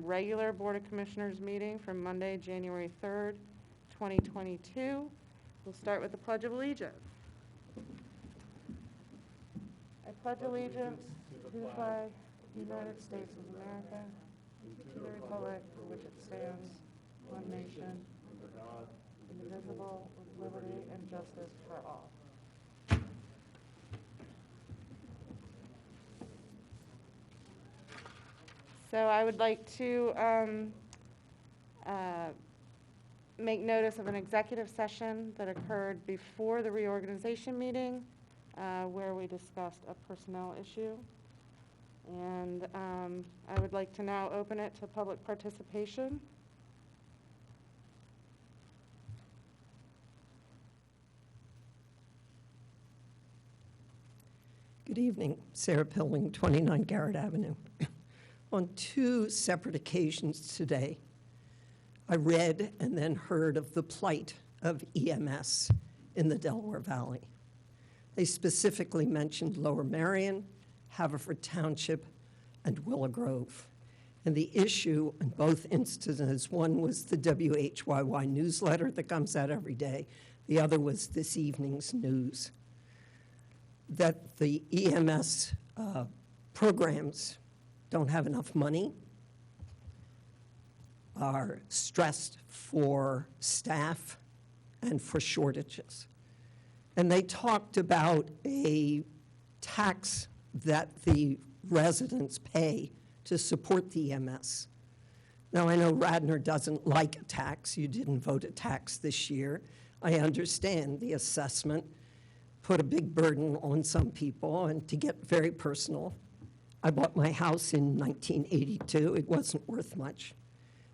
regular Board of Commissioners meeting for Monday, January 3rd, 2022. We'll start with the Pledge of Allegiance. I pledge allegiance to the flag of the United States of America, to the republic for which it stands, one nation, under God, indivisible, with liberty and justice for all. So I would like to make notice of an executive session that occurred before the reorganization meeting where we discussed a personnel issue. And I would like to now open it to public participation. Good evening. Sarah Pilling, 29 Garrett Avenue. On two separate occasions today, I read and then heard of the plight of EMS in the Delaware Valley. They specifically mentioned Lower Marion, Haverford Township, and Willow Grove. And the issue in both instances, one was the WHYY newsletter that comes out every day. The other was this evening's news. That the EMS programs don't have enough money, are stressed for staff and for shortages. And they talked about a tax that the residents pay to support the EMS. Now, I know Radnor doesn't like a tax. You didn't vote a tax this year. I understand the assessment put a big burden on some people, and to get very personal, I bought my house in 1982. It wasn't worth much.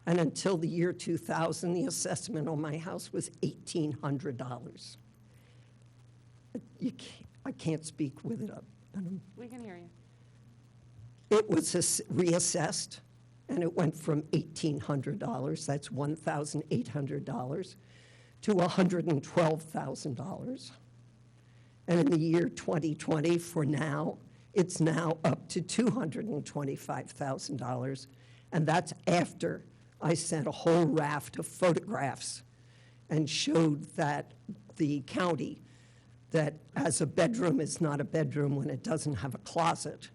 And until the year 2000, the assessment on my house was $1,800. I can't speak with it up. We can hear you. It was reassessed, and it went from $1,800, that's $1,800, to $112,000. And in the year 2020, for now, it's now up to $225,000. And that's after I sent a whole raft of photographs and showed that the county, that as a bedroom is not a bedroom when it doesn't have a closet.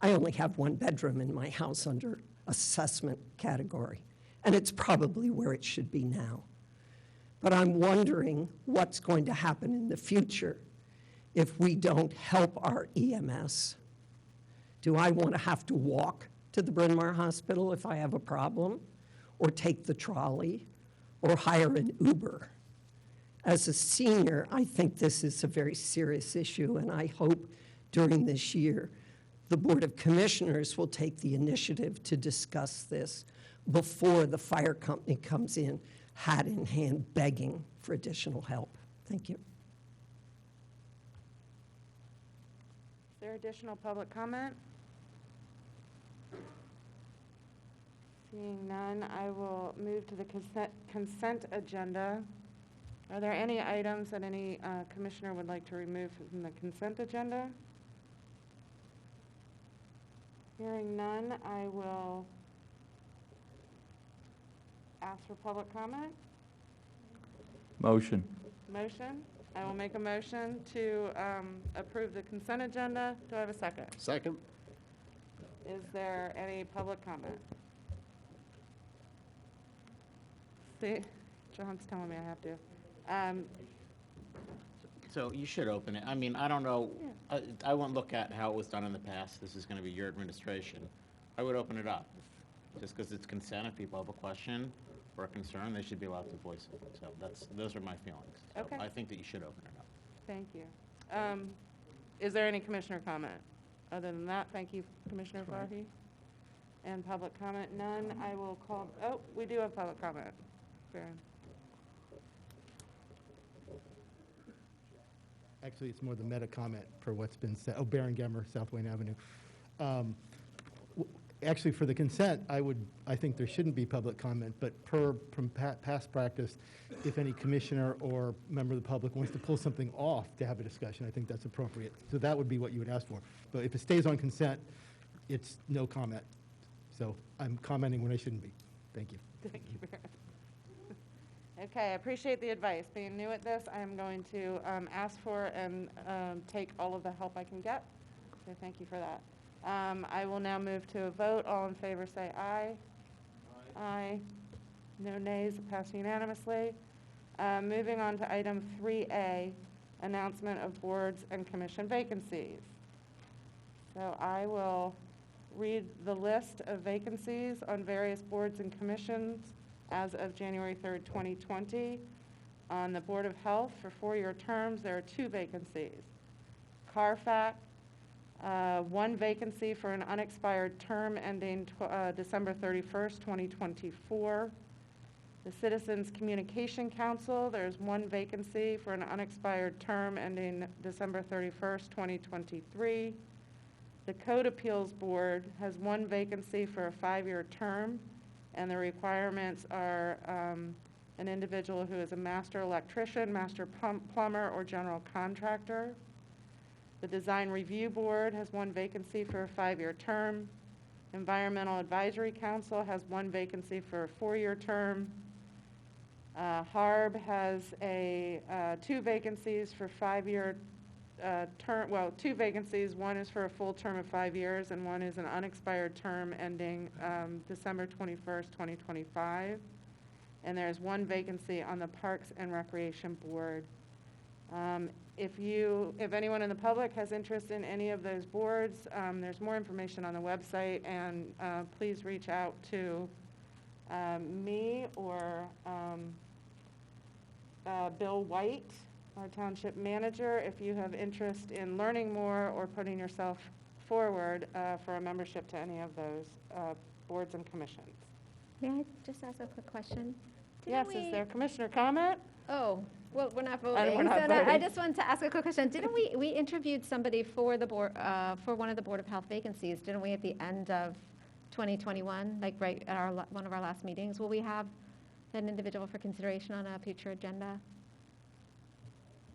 I only have one bedroom in my house under assessment category. And it's probably where it should be now. But I'm wondering what's going to happen in the future if we don't help our EMS. Do I want to have to walk to the Bryn Mawr Hospital if I have a problem, or take the trolley, or hire an Uber? As a senior, I think this is a very serious issue, and I hope during this year the Board of Commissioners will take the initiative to discuss this before the fire company comes in, hat in hand, begging for additional help. Thank you. Is there additional public comment? Seeing none, I will move to the consent agenda. Are there any items that any commissioner would like to remove from the consent agenda? Hearing none, I will ask for public comment. Motion. Motion. I will make a motion to approve the consent agenda. Do I have a second? Second. Is there any public comment? See, John's telling me I have to. So you should open it. I mean, I don't know. I won't look at how it was done in the past. This is going to be your administration. I would open it up. Just because it's consent, if people have a question or a concern, they should be allowed to voice it. So those are my feelings. So Okay. I think that you should open it up. Thank you. Is there any commissioner comment? Other than that, thank you, Commissioner Farhi. And public comment, none. I will call, oh, we do have public comment. Baron. Actually, it's more the meta comment for what's been said. Oh, Baron Gemmer, South Wayne Avenue. Actually, for the consent, I think there shouldn't be public comment, but from past practice, if any commissioner or member of the public wants to pull something off to have a discussion, I think that's appropriate. So that would be what you would ask for. But if it stays on consent, it's no comment. So I'm commenting when I shouldn't be. Thank you. Thank you, Barrett. Okay, I appreciate the advice. Being new at this, I am going to ask for and take all of the help I can get. So thank you for that. I will now move to a vote. All in favor say aye. Aye. No nays, it passed unanimously. Moving on to item 3A, announcement of boards and commission vacancies. So I will read the list of vacancies on various boards and commissions as of January 3rd, 2020. On the Board of Health, for 4-year terms, there are 2 vacancies. CARFAC, 1 vacancy for an unexpired term ending December 31st, 2024. The Citizens Communication Council, there's 1 vacancy for an unexpired term ending December 31st, 2023. The Code Appeals Board has 1 vacancy for a 5-year term, and the requirements are an individual who is a master electrician, master plumber, or general contractor. The Design Review Board has 1 vacancy for a 5-year term. Environmental Advisory Council has 1 vacancy for a 4-year term. HARB has 2 vacancies for 5-year term, well, 2 vacancies. 1 is for a full term of 5 years, and 1 is an unexpired term ending December 21st, 2025. And there's 1 vacancy on the Parks and Recreation Board. If anyone in the public has interest in any of those boards, there's more information on the website, and please reach out to me or Bill White, our township manager, if you have interest in learning more or putting yourself forward for a membership to any of those boards and commissions. May I just ask a quick question? Yes, is there commissioner comment? Oh, well, we're not We're voting. not So no, I voting. just wanted to ask a quick question. Didn't we interviewed somebody for the board, for one of the Board of Health vacancies, didn't we, at the end of 2021, like right at our, one of our last meetings? Will we have an individual for consideration on a future agenda?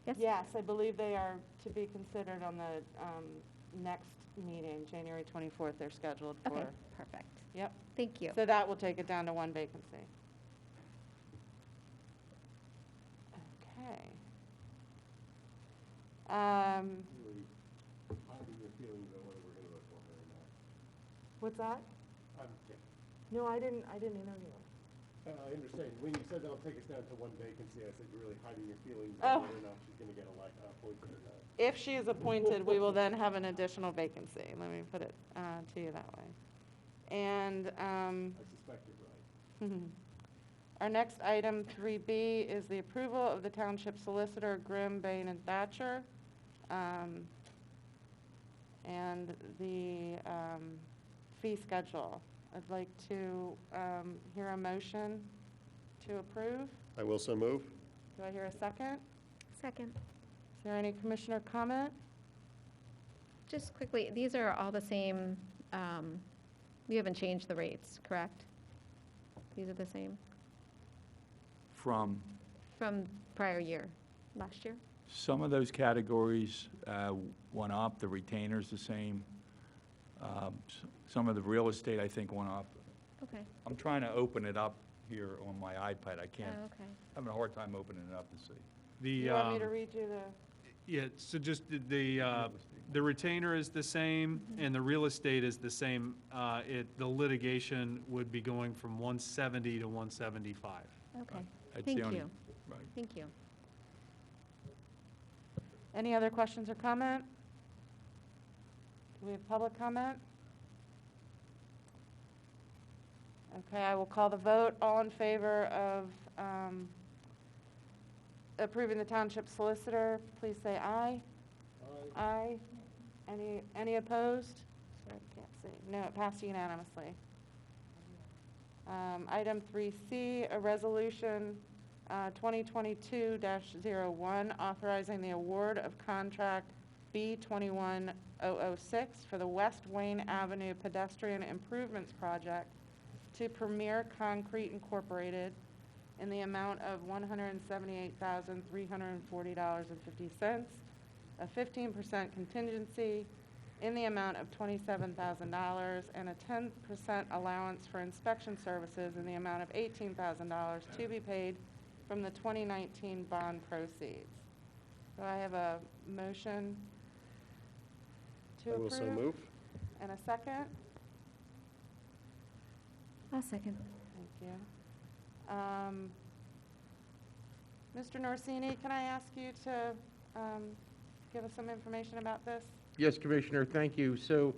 Yes? Yes, I believe they are to be considered on the next meeting, January 24th, they're scheduled for. Okay, perfect. Yep. Thank you. So that will take it down to 1 vacancy. Okay. What's that? No, I didn't interview her. I understand. When you said that'll take us down to 1 vacancy, I said you're really hiding your feelings Oh. on whether or not she's going to get appointed or not. If she is appointed, we will then have an additional vacancy. Let me put it to you that way. And I suspect you're right. our next item, 3B, is the approval of the township solicitor, Grimm, Bain, and Thatcher, and the fee schedule. I'd like to hear a motion to approve. I will so move. Do I hear a second? Second. Is there any commissioner comment? Just quickly, these are all the same, we haven't changed the rates, correct? These are the same From from prior year, last year? some of those categories went up, the retainer's the same. Some of the real estate, I think, went up. Okay. I'm trying to open it up here on my iPad. I can't, Oh, okay. having a hard time opening it up to see. Do you want me to read you the? Yeah, so just the retainer is the same, and the real estate is the same. The litigation would be going from 170 to 175. Okay. That's Thank the only- you. Right. Thank you. Any other questions or comment? Do we have public comment? Okay, I will call the vote. All in favor of approving the township solicitor, please say aye. Aye. Any opposed? Sorry, I can't see. No, it passed unanimously. Item 3C, a resolution 2022-01, authorizing the award of contract B21006 for the West Wayne Avenue Pedestrian Improvements Project to Premier Concrete Incorporated in the amount of $178,340.50, a 15% contingency, in the amount of $27,000 and a 10% allowance for inspection services in the amount of $18,000 to be paid from the 2019 bond proceeds. Do I have a motion to I approve? will so move. And a second? I'll second. Thank you. Mr. Norsini, can I ask you to give us some information about this? Yes, Commissioner, thank you. So,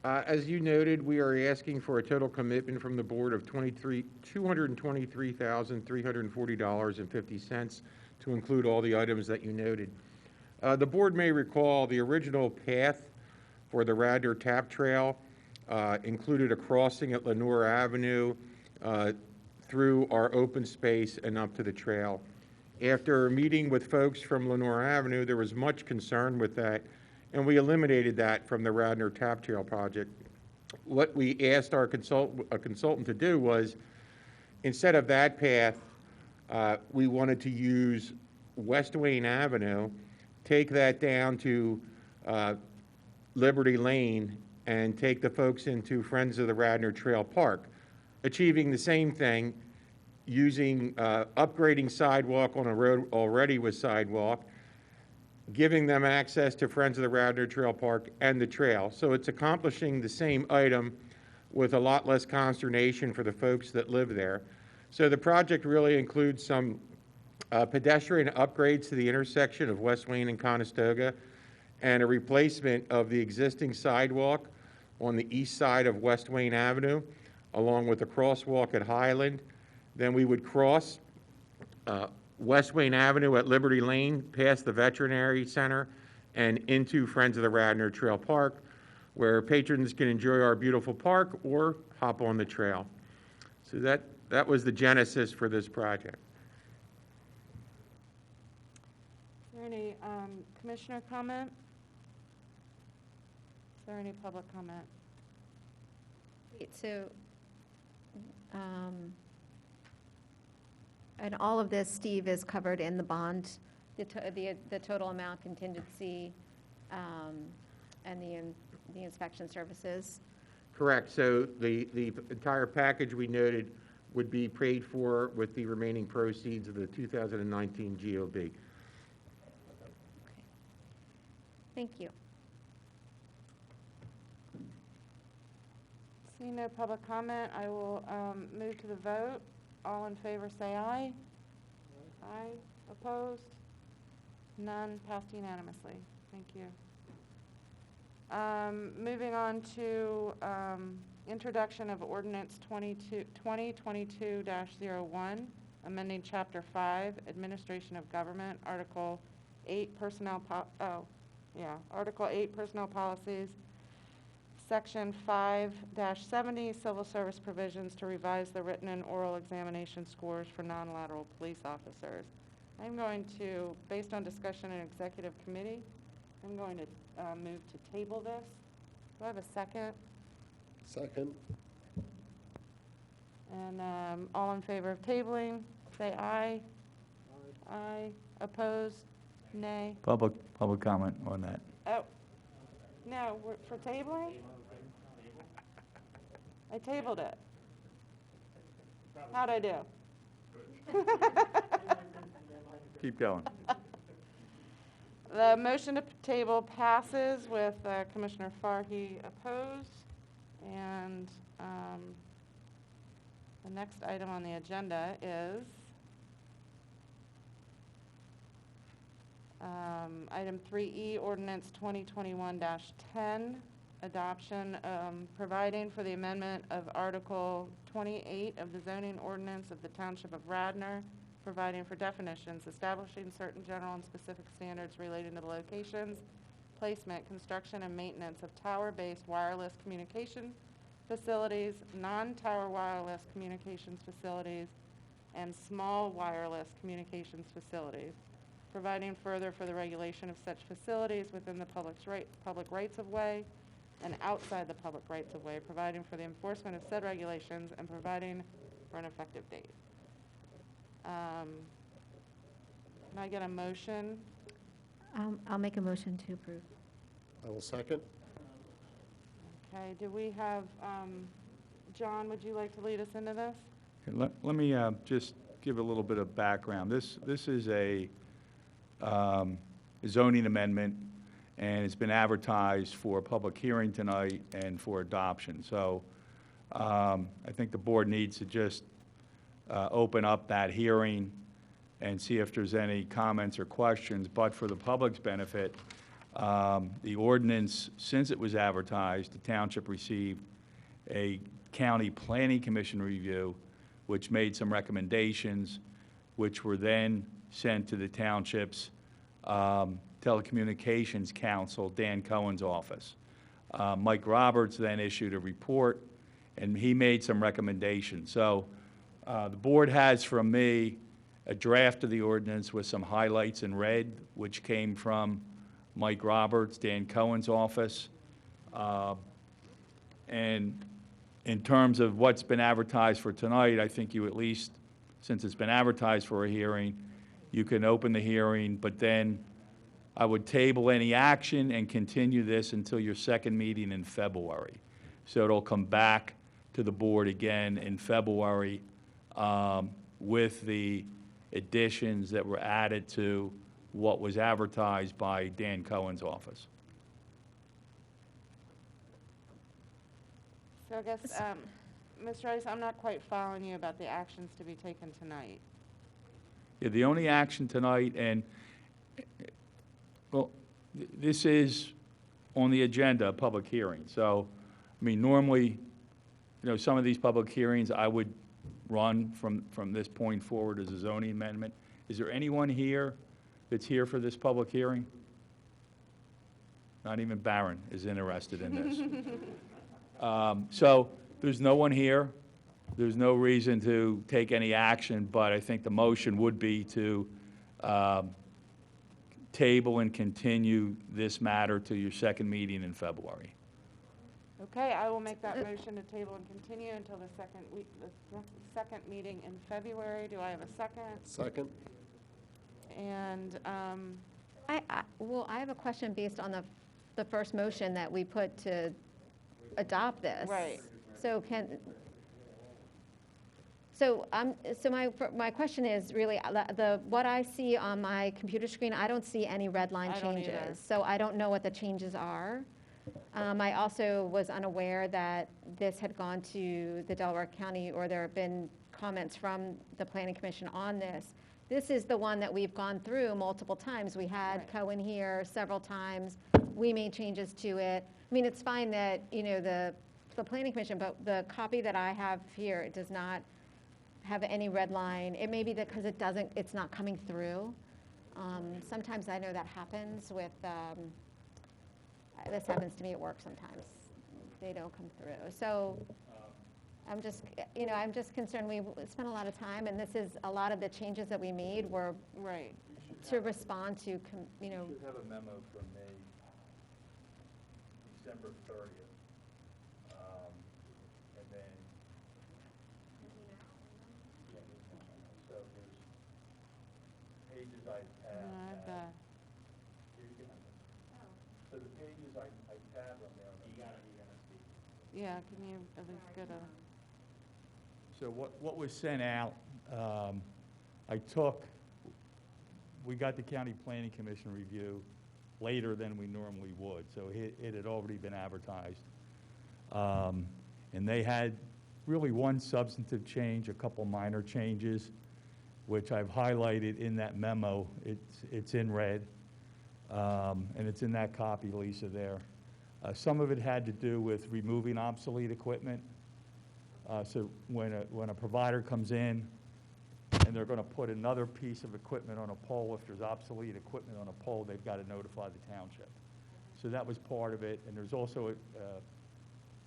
as you noted, we are asking for a total commitment from the board of $223,340.50 to include all the items that you noted. The board may recall the original path for the Radnor Tap Trail included a crossing at Lenore Avenue through our open space and up to the trail. After meeting with folks from Lenore Avenue, there was much concern with that, and we eliminated that from the Radnor Tap Trail project. What we asked our consultant to do was, instead of that path, we wanted to use West Wayne Avenue, take that down to Liberty Lane, and take the folks into Friends of the Radnor Trail Park, achieving the same thing, using upgrading sidewalk on a road already with sidewalk, giving them access to Friends of the Radnor Trail Park and the trail. So it's accomplishing the same item with a lot less consternation for the folks that live there. So the project really includes some pedestrian upgrades to the intersection of West Wayne and Conestoga, and a replacement of the existing sidewalk on the east side of West Wayne Avenue, along with a crosswalk at Highland. Then we would cross West Wayne Avenue at Liberty Lane, past the Veterinary Center, and into Friends of the Radnor Trail Park, where patrons can enjoy our beautiful park or hop on the trail. So that was the genesis for this project. Is there any commissioner comment? Is there any public comment? Wait, so, and all of this, Steve, is covered in the bond, the total amount, contingency, and the inspection services? Correct. So the entire package we noted would be paid for with the remaining proceeds of the 2019 GOB. Okay. Thank you. Seeing no public comment, I will move to the vote. All in favor, say aye. Aye. Opposed? None. Passed unanimously. Thank you. Moving on to introduction of ordinance 2022-01, amending Chapter 5, Administration of Government, Article 8, Article 8, Personnel Policies, Section 5-70, Civil Service Provisions to revise the written and oral examination scores for non-lateral police officers. I'm going to, based on discussion in executive committee, I'm going to move to table this. Do I have a second? Second. And all in favor of tabling, say aye. Aye. Opposed? Nay. Public comment on that. Oh, no, for tabling? I tabled it. How'd I do? Keep going. The motion to table passes with Commissioner Farhi opposed. And the next item on the agenda is item 3E, Ordinance 2021-10, adoption, providing for the amendment of Article 28 of the zoning ordinance of the Township of Radnor, providing for definitions, establishing certain general and specific standards relating to the locations, placement, construction, and maintenance of tower-based wireless communication facilities, non-tower wireless communications facilities, and small wireless communications facilities, providing further for the regulation of such facilities within the public rights-of-way and outside the public rights-of-way, providing for the enforcement of said regulations, and providing for an effective date. Can I get a motion? I'll make a motion to approve. I will second. Okay, do we have, John, would you like to lead us into this? Okay, let me just give a little bit of background. This is a zoning amendment, and it's been advertised for a public hearing tonight and for adoption. So I think the board needs to just open up that hearing and see if there's any comments or questions. But for the public's benefit, the ordinance, since it was advertised, the township received a county planning commission review, which made some recommendations, which were then sent to the township's telecommunications counsel, Dan Cohen's office. Mike Roberts then issued a report, and he made some recommendations. So the board has from me a draft of the ordinance with some highlights in red, which came from Mike Roberts, Dan Cohen's office. And in terms of what's been advertised for tonight, I think you at least, since it's been advertised for a hearing, you can open the hearing, but then I would table any action and continue this until your second meeting in February. So it'll come back to the board again in February with the additions that were added to what was advertised by Dan Cohen's office. So I guess, Mr. Rice, I'm not quite following you about the actions to be taken tonight. Yeah, the only action tonight, and, well, this is on the agenda, a public hearing. So, I mean, normally, some of these public hearings I would run from this point forward as a zoning amendment. Is there anyone here that's here for this public hearing? Not even Barron is interested in this. So there's no one here. There's no reason to take any action, but I think the motion would be to table and continue this matter to your second meeting in February. Okay, I will make that motion to table and continue until the second meeting in February. Do I have a second? Second? And, Well, I have a question based on the first motion that we put to adopt this. Right. So my question is really, what I see on my computer screen, I don't see any red line I don't changes. either. So I don't know what the changes are. I also was unaware that this had gone to the Delaware County, or there have been comments from the Planning Commission on this. This is the one that we've gone through multiple times. We had Right. Cohen here several times. We made changes to it. I mean, it's fine that, the Planning Commission, but the copy that I have here, it does not have any red line. It may be that because it's not coming through. Sometimes I know that happens with, this happens to me at work sometimes. They don't come through. So I'm just concerned. We spent a lot of time, and this is a lot of the changes that we made were right. to respond to, You should have a memo from me, December 30th. And then, so there's pages I have. So the pages I tab on there. You gotta speak. Yeah, can you at least get a, So what was sent out, we got the County Planning Commission review later than we normally would, so it had already been advertised. And they had really one substantive change, a couple minor changes, which I've highlighted in that memo. It's in red, and it's in that copy, Lisa, there. Some of it had to do with removing obsolete equipment. So when a provider comes in and they're going to put another piece of equipment on a pole, if there's obsolete equipment on a pole, they've got to notify the township. So that was part of it, and there's also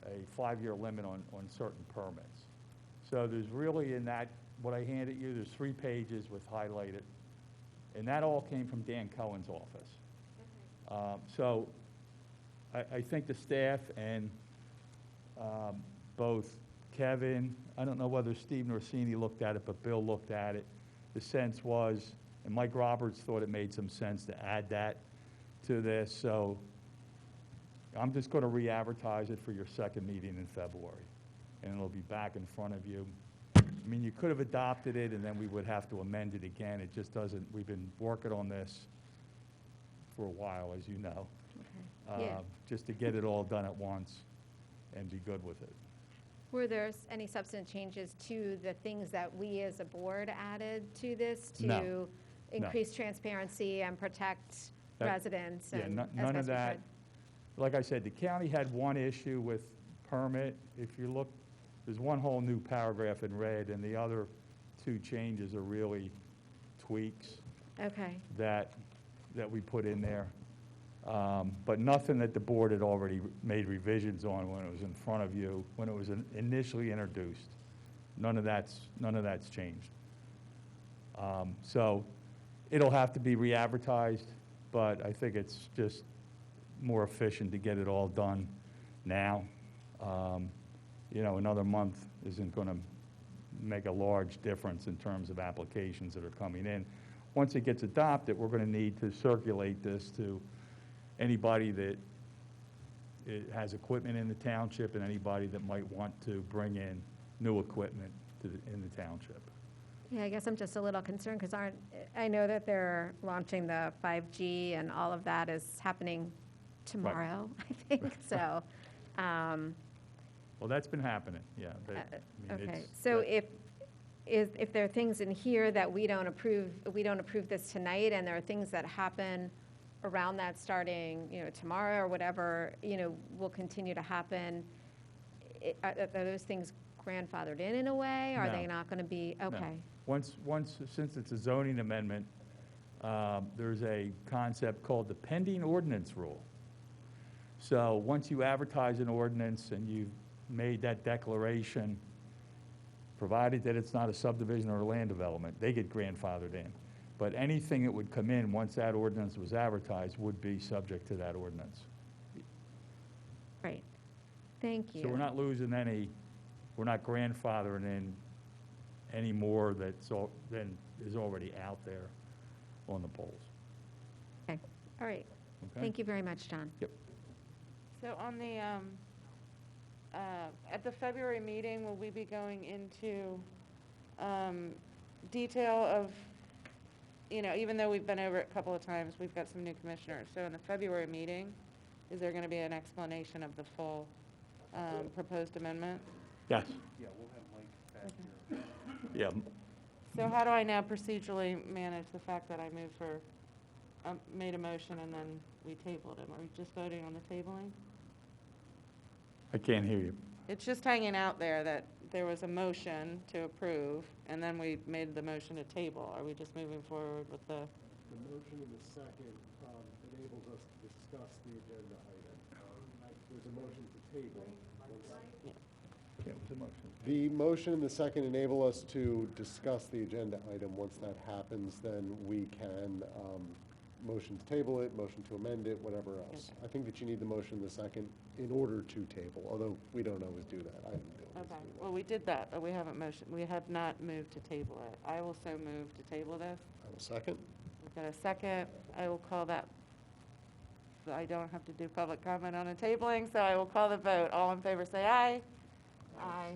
a 5-year limit on certain permits. So there's really in that, what I handed you, there's 3 pages with highlighted, and that all came from Dan Cohen's office. So I think the staff and both Kevin, I don't know whether Steve Norsini looked at it, but Bill looked at it. The sense was, and Mike Roberts thought it made some sense to add that to this. So I'm just going to re-advertise it for your second meeting in February, and it'll be back in front of you. I mean, you could have adopted it, and then we would have to amend it again. It just doesn't, we've been working on this for a while, as you know, Yeah. just to get it all done at once and be good with it. Were there any substantive changes to the things that we as a board added to this No. to increase transparency and protect That- residents Yeah, and as none best of we that. should? Like I said, the county had one issue with permit. If you look, there's one whole new paragraph in red, and the other two changes are really tweaks Okay, that we put in there. But nothing that the board had already made revisions on when it was in front of you, when it was initially introduced. None of that's changed. So it'll have to be re-advertised, but I think it's just more efficient to get it all done now. You know, another month isn't going to make a large difference in terms of applications that are coming in. Once it gets adopted, we're going to need to circulate this to anybody that has equipment in the township and anybody that might want to bring in new equipment in the township. yeah, I guess I'm just a little concerned because I know that they're launching the 5G and all of that is happening tomorrow, I think, so. Well, that's been happening, yeah. I mean, Okay, it's- so that- if there are things in here that we don't approve this tonight, and there are things that happen around that starting, you know, tomorrow or whatever, you know, will continue to happen, are those things grandfathered in a way? Are No. they not going to be, No. okay, Since it's a zoning amendment, there's a concept called the pending ordinance rule. So once you advertise an ordinance and you've made that declaration, provided that it's not a subdivision or a land development, they get grandfathered in. But anything that would come in once that ordinance was advertised would be subject to that ordinance. great. Thank you. So we're not losing any, we're not grandfathering in any more than is already out there on the polls. Okay, all right. Okay? Thank you very much, John. Yep. So on the, at the February meeting, will we be going into detail of, you know, even though we've been over it a couple of times, we've got some new commissioners. So in the February meeting, is there going to be an explanation of the full proposed amendment? Yes. Yeah, we'll have Mike back here. Yeah. So how do I now procedurally manage the fact that I made a motion and then we tabled it? Are we just voting on the tabling? I can't hear you. It's just hanging out there that there was a motion to approve, and then we made the motion to table. Are we just moving forward with the, The motion in the second enables us to discuss the agenda item. There's a motion to table. Yeah, it was a motion. The motion in the second enable us to discuss the agenda item. Once that happens, then we can motion to table it, motion to amend it, whatever else. I think that you need the motion in the second in order to table, although we don't always do that. I didn't always okay, do that. well, we did that, but we have not moved to table it. I will so move to table this. I will second. We've got a second. I will call that, I don't have to do public comment on a tabling, so I will call the vote. All in favor, say aye. Aye.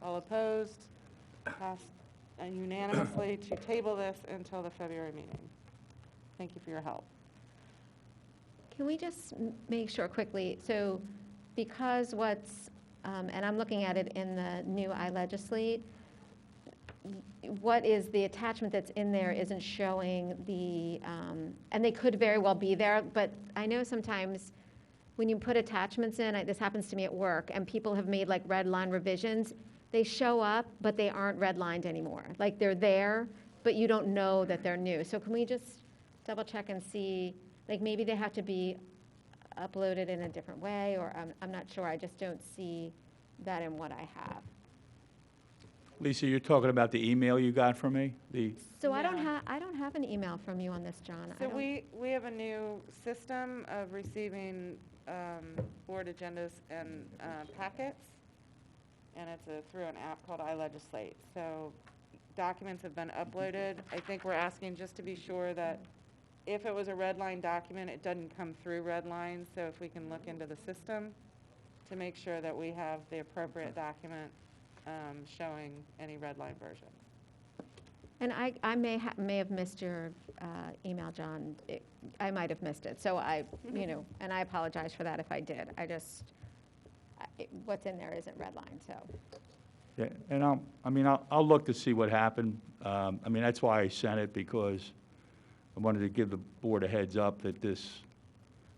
All opposed? Passed unanimously to table this until the February meeting. Thank you for your help. Can we just make sure quickly, so because and I'm looking at it in the new iLegislate, what is the attachment that's in there isn't showing and they could very well be there, but I know sometimes when you put attachments in, this happens to me at work, and people have made like red line revisions, they show up, but they aren't redlined anymore. Like they're there, but you don't know that they're new. So can we just double check and see, like maybe they have to be uploaded in a different way, or I'm not sure, I just don't see that in what I have. Lisa, you're talking about the email you got from me? So I don't Yeah. have an email from you on this, John. I So don't- we have a new system of receiving board agendas and packets, and it's through an app called iLegislate. So documents have been uploaded. I think we're asking just to be sure that if it was a red line document, it doesn't come through red lines, so if we can look into the system to make sure that we have the appropriate document showing any red line version. And I may have missed your email, John. I might have missed it, so and I apologize for that if I did. What's in there isn't red line, so. Yeah, and I'll look to see what happened. That's why I sent it, because I wanted to give the board a heads up that this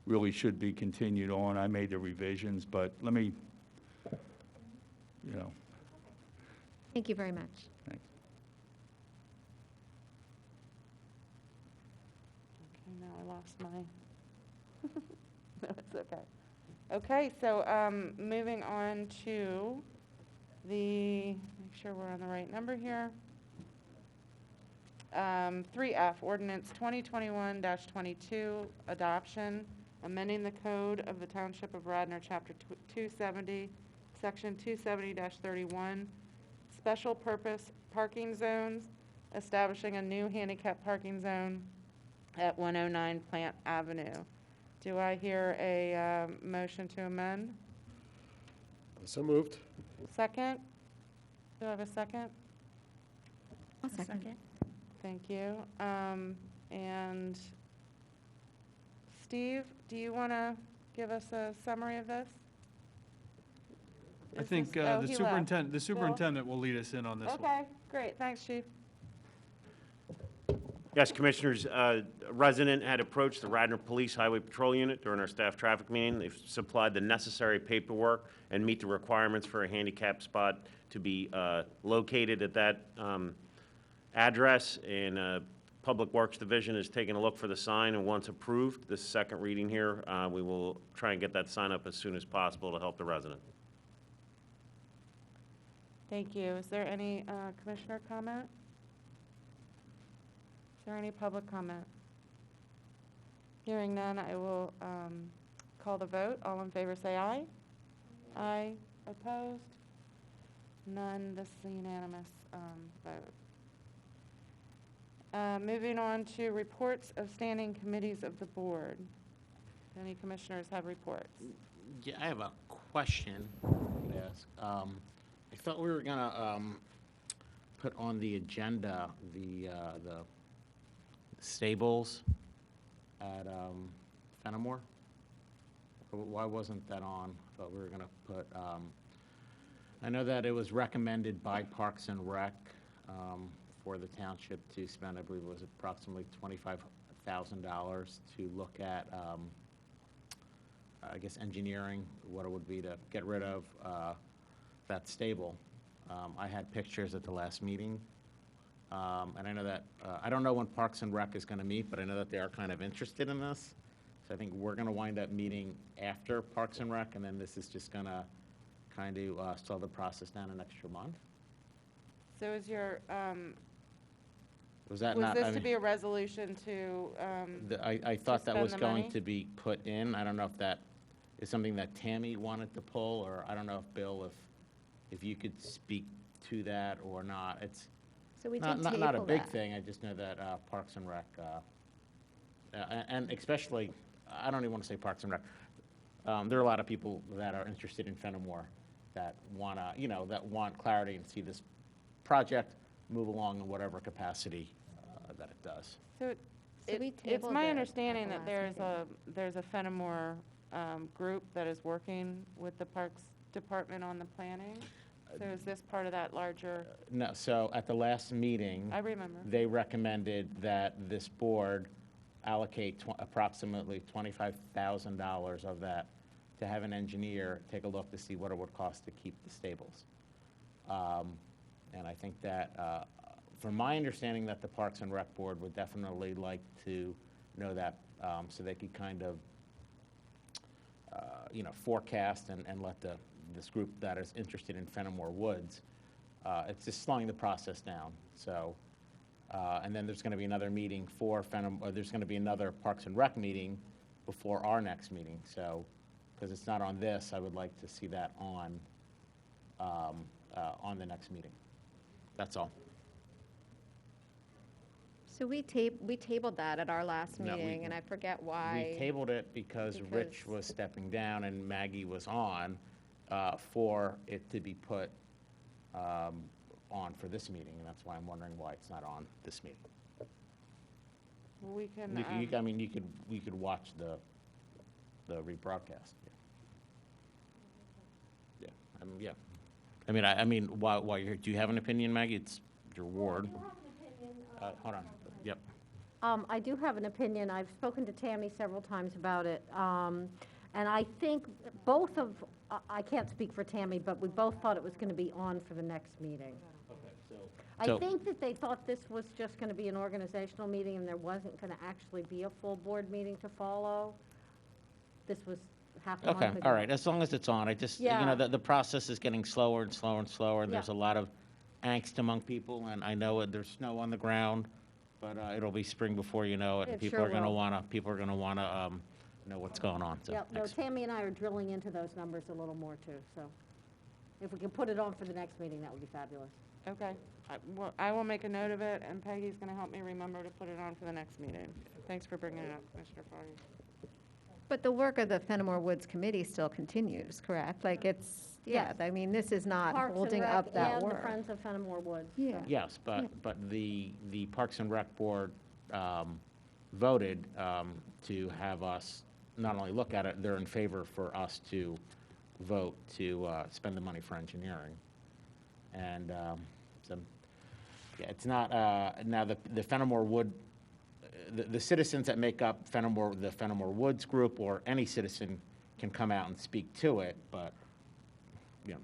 really should be continued on. I made the revisions, but let me, Thank you very much. thanks. Okay, now I lost my, no, it's okay. Okay, so moving on to make sure we're on the right number here. 3F, Ordinance 2021-22, Adoption, amending the code of the Township of Radnor, Chapter 270, Section 270-31, Special Purpose Parking Zones, establishing a new handicap parking zone at 109 Plant Avenue. Do I hear a motion to amend? So moved. Second? Do I have a second? I'll second. Thank you. And Steve, do you want to give us a summary of this? I Is think this- oh, the he left. superintendent will lead us in on this one. Okay, great. Thanks, Chief. Yes, Commissioners, a resident had approached the Radnor Police Highway Patrol Unit during our staff traffic meeting. They've supplied the necessary paperwork and meet the requirements for a handicap spot to be located at that address. And Public Works Division is taking a look for the sign, and once approved, this second reading here, we will try and get that sign up as soon as possible to help the resident. Thank you. Is there any commissioner comment? Is there any public comment? Hearing none, I will call the vote. All in favor say aye. Aye. Opposed? None. This is a unanimous vote. Moving on to reports of standing committees of the board. Do any commissioners have reports? Yeah, I have a question to ask. I thought we were gonna put on the agenda the stables at Fenimore. Why wasn't that on? I thought we were gonna put, I know that it was recommended by Parks and Rec for the township to spend, I believe it was approximately $25,000 to look at, I guess, engineering, what it would be to get rid of that stable. I had pictures at the last meeting. And I know that, I don't know when Parks and Rec is going to meet, but I know that they are kind of interested in this. So I think we're going to wind up meeting after Parks and Rec, and then this is just going to kind of slow the process down an extra month. So is your, Was that was not? this to be a resolution to, I thought that spend was the going money? to be put in. I don't know if that is something that Tammy wanted to pull, or I don't know if Bill, if you could speak to that or not. It's So we not did not a table big that. thing. I just know that Parks and Rec, and especially, I don't even want to say Parks and Rec. There are a lot of people that are interested in Fenimore that want to, that want clarity and see this project move along in whatever capacity that it does. so we it's tabled my it at understanding the that last there's a Fenimore group that is working with the Parks Department on the planning. So is this part of that larger, No, so at the last meeting, I remember. they recommended that this board allocate approximately $25,000 of that to have an engineer take a look to see what it would cost to keep the stables. And I think that, from my understanding, that the Parks and Rec Board would definitely like to know that, so they could kind of, forecast and let this group that is interested in Fenimore Woods, it's just slowing the process down. So, and then there's going to be another meeting for Fenimore, there's going to be another Parks and Rec meeting before our next meeting. So, because it's not on this, I would like to see that on the next meeting. That's all. So we tabled that at our last No, we- meeting, and I forget why. We tabled it because Rich Because- was stepping down and Maggie was on, for it to be put on for this meeting, and that's why I'm wondering why it's not on this meeting. We can, I mean, we could watch the rebroadcast. Yeah, yeah. I mean, while you're, do you have an opinion, Maggie? It's your ward. Hold on, yep. I do have an opinion. I've spoken to Tammy several times about it. And I think both of, I can't speak for Tammy, but we both thought it was going to be on for the next meeting. I So- think that they thought this was just going to be an organizational meeting and there wasn't going to actually be a full board meeting to follow. This was half a month Okay, ago. all right, as long as it's on, I just, you Yeah. know, the process is getting slower and slower and slower, and there's a Yeah. lot of angst among people, and I know there's snow on the ground, but it'll be spring before you know it, and It people sure are gonna will. wanna know what's going on, so. Yeah, no, thanks. Tammy and I are drilling into those numbers a little more too, so if we can put it on for the next meeting, that would be fabulous. okay. I will make a note of it, and Peggy's going to help me remember to put it on for the next meeting. Thanks for bringing it up, Commissioner Farley. But the work of the Fenimore Woods Committee still continues, correct? Like, it's, yeah, Yes. I mean, this is not Parks and holding Rec up that and the work. Friends of Fenimore Woods. so. Yeah. Yes, but the Parks and Rec Board voted to have us not only look at it, they're in favor for us to vote to spend the money for engineering. And so, yeah, it's not, now the Fenimore Wood, the citizens that make up the Fenimore Woods group, or any citizen can come out and speak to it, but, you know,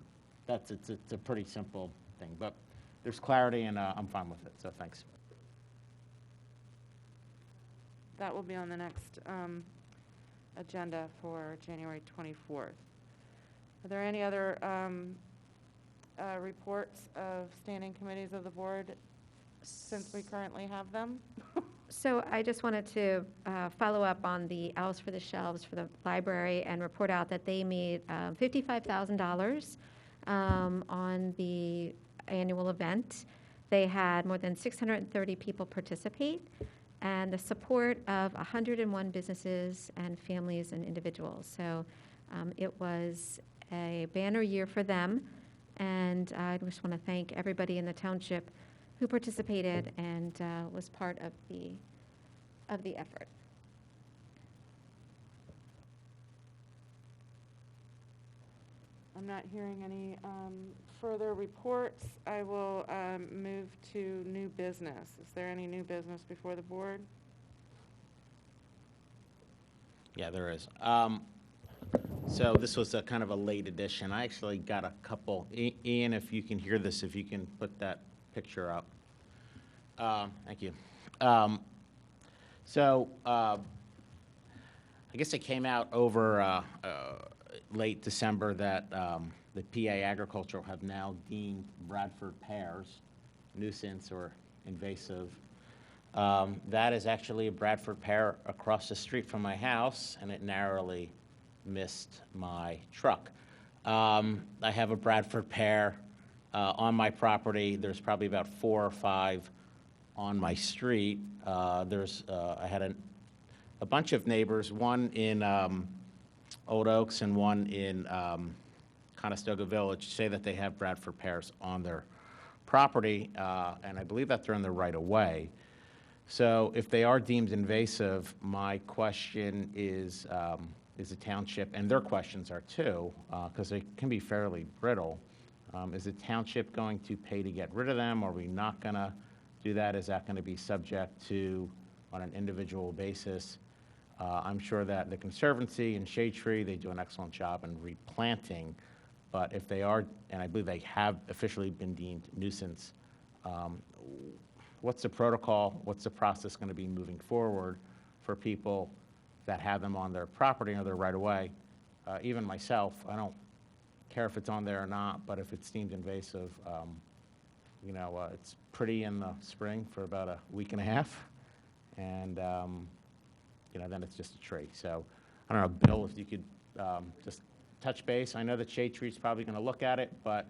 it's a pretty simple thing. But there's clarity, and I'm fine with it, so thanks. That will be on the next agenda for January 24th. Are there any other reports of standing committees of the board, since we currently have them? So I just wanted to follow up on the Owls for the Shelves for the library and report out that they made $55,000 on the annual event. They had more than 630 people participate, and the support of 101 businesses and families and individuals. So it was a banner year for them, and I just want to thank everybody in the township who participated and was part of the effort. I'm not hearing any further reports. I will move to new business. Is there any new business before the board? Yeah, there is. So this was a kind of a late edition. I actually got a couple. Ian, if you can hear this, if you can put that picture up. Thank you. So I guess it came out over late December that the PA Agricultural have now deemed Bradford pears nuisance or invasive. That is actually a Bradford pear across the street from my house, and it narrowly missed my truck. I have a Bradford pear on my property. There's probably about 4 or 5 on my street. I had a bunch of neighbors, one in Old Oaks and one in Conestoga Village, say that they have Bradford pears on their property, and I believe that they're in the right of way. So if they are deemed invasive, my question is the township, and their questions are too, because they can be fairly brittle. Is the township going to pay to get rid of them? Are we not going to do that? Is that going to be subject to, on an individual basis? I'm sure that the Conservancy and Shade Tree, they do an excellent job in replanting, but if they are, and I believe they have officially been deemed nuisance, what's the protocol? What's the process going to be moving forward for people that have them on their property or their right-of-way? Even myself, I don't care if it's on there or not, but if it's deemed invasive, you know, it's pretty in the spring for about a week and a half, and you know, then it's just a tree. So I don't know, Bill, if you could just touch base. I know that Shade Tree's probably going to look at it, but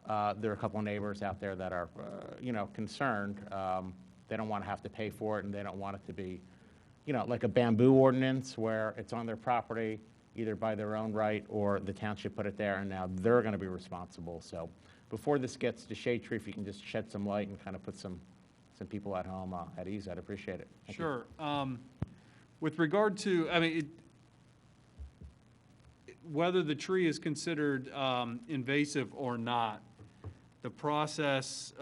there are a couple of neighbors out there that are, you know, concerned. They don't want to have to pay for it, and they don't want it to be, like a bamboo ordinance where it's on their property, either by their own right or the township put it there, and now they're going to be responsible. So before this gets to shade tree, if you can just shed some light and kind of put some people at home at ease, I'd appreciate it. Thank you. Sure. With regard to, I mean, whether the tree is considered invasive or not, the process,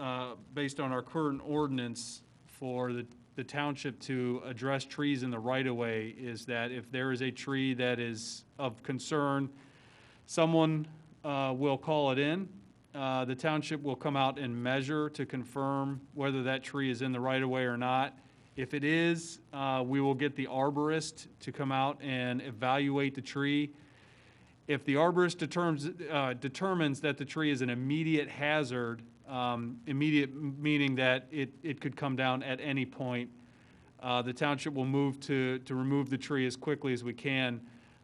based on our current ordinance for the township to address trees in the right-of-way is that if there is a tree that is of concern, someone will call it in. The township will come out and measure to confirm whether that tree is in the right-of-way or not. If it is, we will get the arborist to come out and evaluate the tree. If the arborist determines that the tree is an immediate hazard, immediate meaning that it could come down at any point, the township will move to remove the tree as quickly as we can.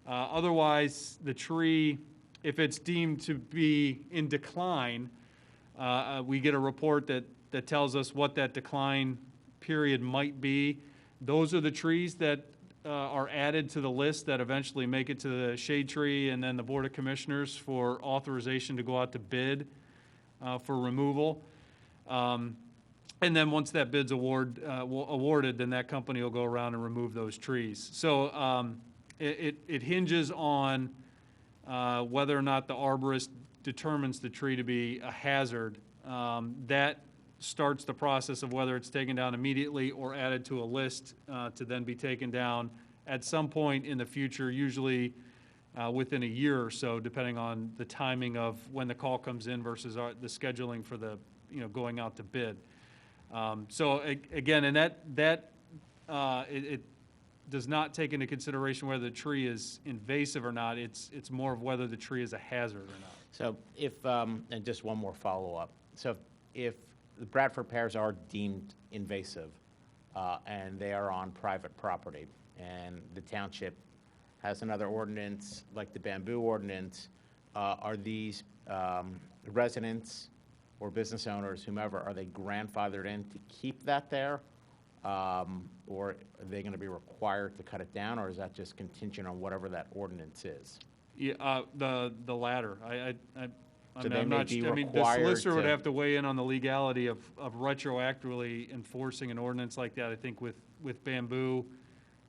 Otherwise, the tree, if it's deemed to be in decline, we get a report that tells us what that decline period might be. Those are the trees that are added to the list that eventually make it to the shade tree and then the Board of Commissioners for authorization to go out to bid for removal. And then once that bid's awarded, then that company will go around and remove those trees. So it hinges on whether or not the arborist determines the tree to be a hazard. That starts the process of whether it's taken down immediately or added to a list to then be taken down at some point in the future, usually within a year or so, depending on the timing of when the call comes in versus the scheduling for the, going out to bid. So again, and that it does not take into consideration whether the tree is invasive or not. It's more of whether the tree is a hazard or not. So if, and just one more follow-up. So if the Bradford pears are deemed invasive, and they are on private property, and the township has another ordinance, like the Bamboo Ordinance, are these residents or business owners, whomever, are they grandfathered in to keep that there? Or are they going to be required to cut it down, or is that just contingent on whatever that ordinance is? Yeah, the latter. So they I'm may not, be I mean, the required solicitor would to- have to weigh in on the legality of retroactively enforcing an ordinance like that. I think with bamboo.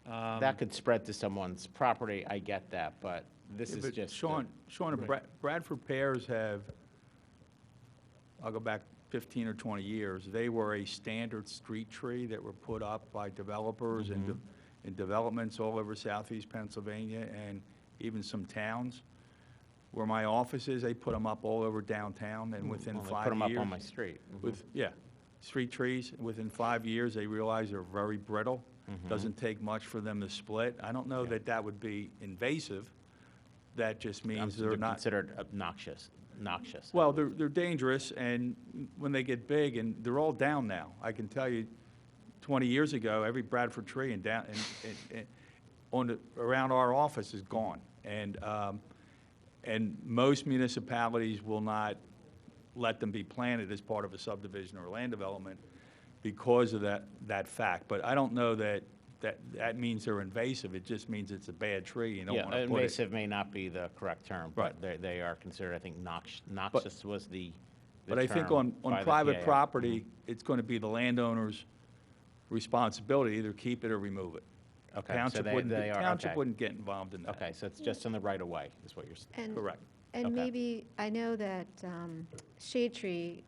That could spread to someone's property, I get that, but this Yeah, is but just. Sean, Bradford pears have, I'll go back 15 or 20 years, they were a standard street tree that were put up by developers and in developments all over southeast Pennsylvania and even some towns. Where my office is, they put them up all over downtown, and within Well, they 5 years. put them up on my street. Street trees, within 5 years, they realize they're very brittle. Doesn't take much for them to split. I don't know that that would be invasive. That just means they're not. Considered obnoxious. Well, they're dangerous, and when they get big, and they're all down now. I can tell you, 20 years ago, every Bradford tree around our office is gone. And most municipalities will not let them be planted as part of a subdivision or land development because of that fact. But I don't know that means they're invasive. It just means it's a bad tree. You don't want to put it. Invasive may not be the correct term, but they are considered, I think, noxious was the But I think term on by the private PAO. property, it's going to be the landowner's responsibility, either keep it or remove it. Okay, so Township they are, Township okay. wouldn't get involved in that. Okay, so it's just in the right of way, is what you're saying. And- Correct. And Okay. maybe, I know that Shade Tree,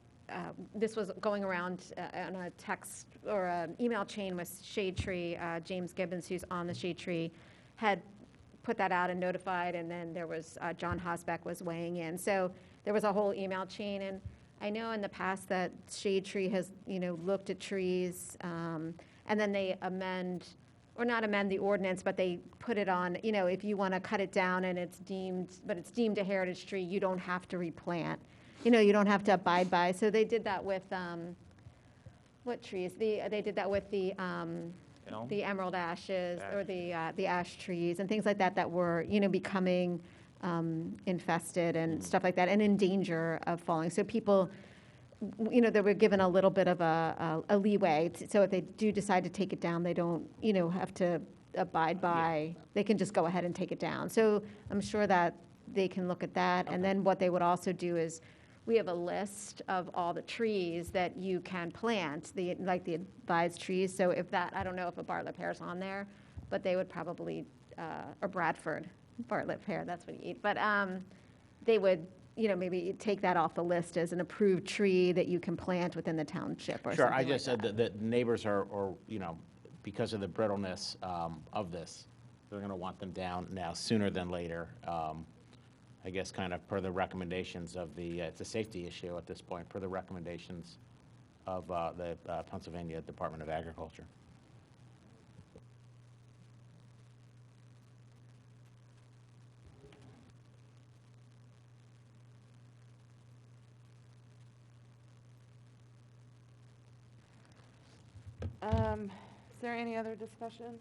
this was going around on a text or an email chain with Shade Tree. James Gibbons, who's on the Shade Tree, had put that out and notified, and then there was, John Hosbeck was weighing in. So there was a whole email chain, and I know in the past that Shade Tree has, looked at trees, and then they not amend the ordinance, but they put it on, if you want to cut it down and it's deemed a heritage tree, you don't have to replant. You don't have to abide by. So they did that with, what trees? They did that with the emerald ashes or the ash trees and things like that were, becoming infested and stuff like that and in danger of falling. So people, they were given a little bit of a leeway, so if they do decide to take it down, they don't, have to abide by, they can just go ahead and take it down. So I'm sure that they can look at that. And then what they would also do is, we have a list of all the trees that you can plant, like the advised trees. So if that, I don't know if a Bartlett pear's on there, but they would probably, or Bartlett pear, that's what you eat. But they would, maybe take that off the list as an approved tree that you can plant within the township or something Sure, I like just said that. that neighbors are, because of the brittleness of this, they're going to want them down now sooner than later. I guess kind of per the recommendations of it's a safety issue at this point, per the recommendations of the Pennsylvania Department of Agriculture. Is there any other discussion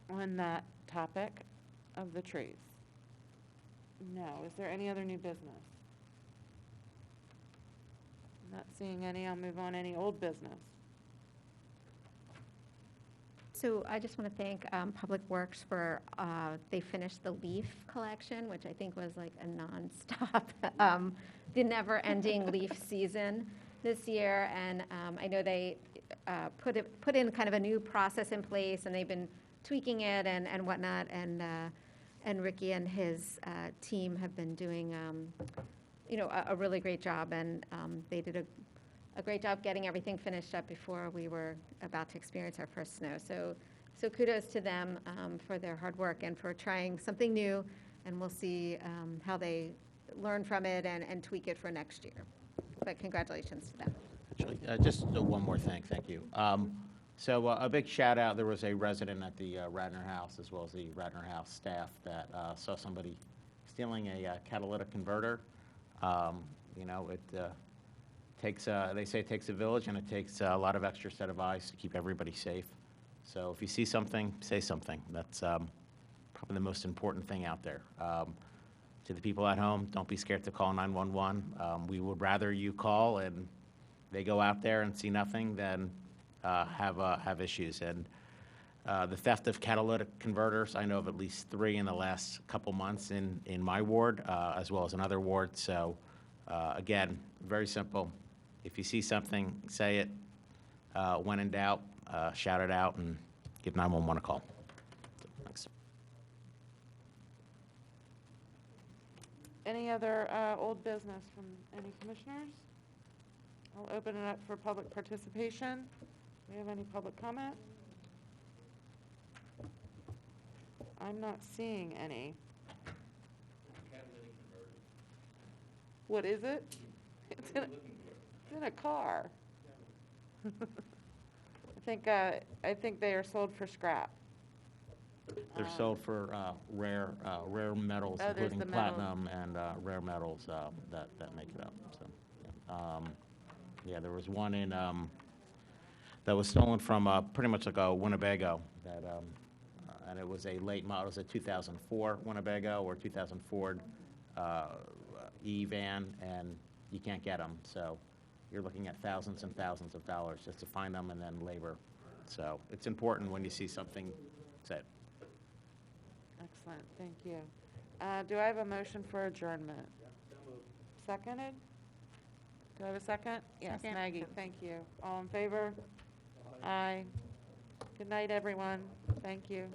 on that topic of the trees? No. Is there any other new business? Not seeing any. I'll move on. Any old business? So I just want to thank Public Works for, they finished the leaf collection, which I think was like a nonstop, the never-ending leaf season this year. And I know they put in kind of a new process in place, and they've been tweaking it and whatnot. And Ricky and his team have been doing, a really great job. And they did a great job getting everything finished up before we were about to experience our first snow. So kudos to them for their hard work and for trying something new. And we'll see how they learn from it and tweak it for next year. But congratulations to them. Actually, just one more thing, thank you. So a big shout out, there was a resident at the Radnor House, as well as the Radnor House staff, that saw somebody stealing a catalytic converter. It takes, they say it takes a village, and it takes a lot of extra set of eyes to keep everybody safe. So if you see something, say something. That's probably the most important thing out there. To the people at home, don't be scared to call 911. We would rather you call and they go out there and see nothing than have issues. And the theft of catalytic converters, I know of at least 3 in the last couple months in my ward, as well as another ward. So again, very simple. If you see something, say it. When in doubt, shout it out and give 911 a call. So, thanks. Any other old business from any commissioners? I'll open it up for public participation. Do we have any public comment? I'm not seeing any. What is it? It's in a car. I think they are sold for scrap. They're sold for rare metals, Oh, there's including the metals. platinum and rare metals that make it up. So, yeah, there was one in that was stolen from pretty much like a Winnebago that, and it was a late model. It was a 2004 Winnebago or 2000 Ford E-van, and you can't get them. So you're looking at thousands and thousands of dollars just to find them, and then labor. So it's important when you see something, say it. Excellent, thank you. Do I have a motion for adjournment? Seconded? Do I have a second? Yes, Second. Maggie, thank you. All in favor? Aye. Good night, everyone. Thank you.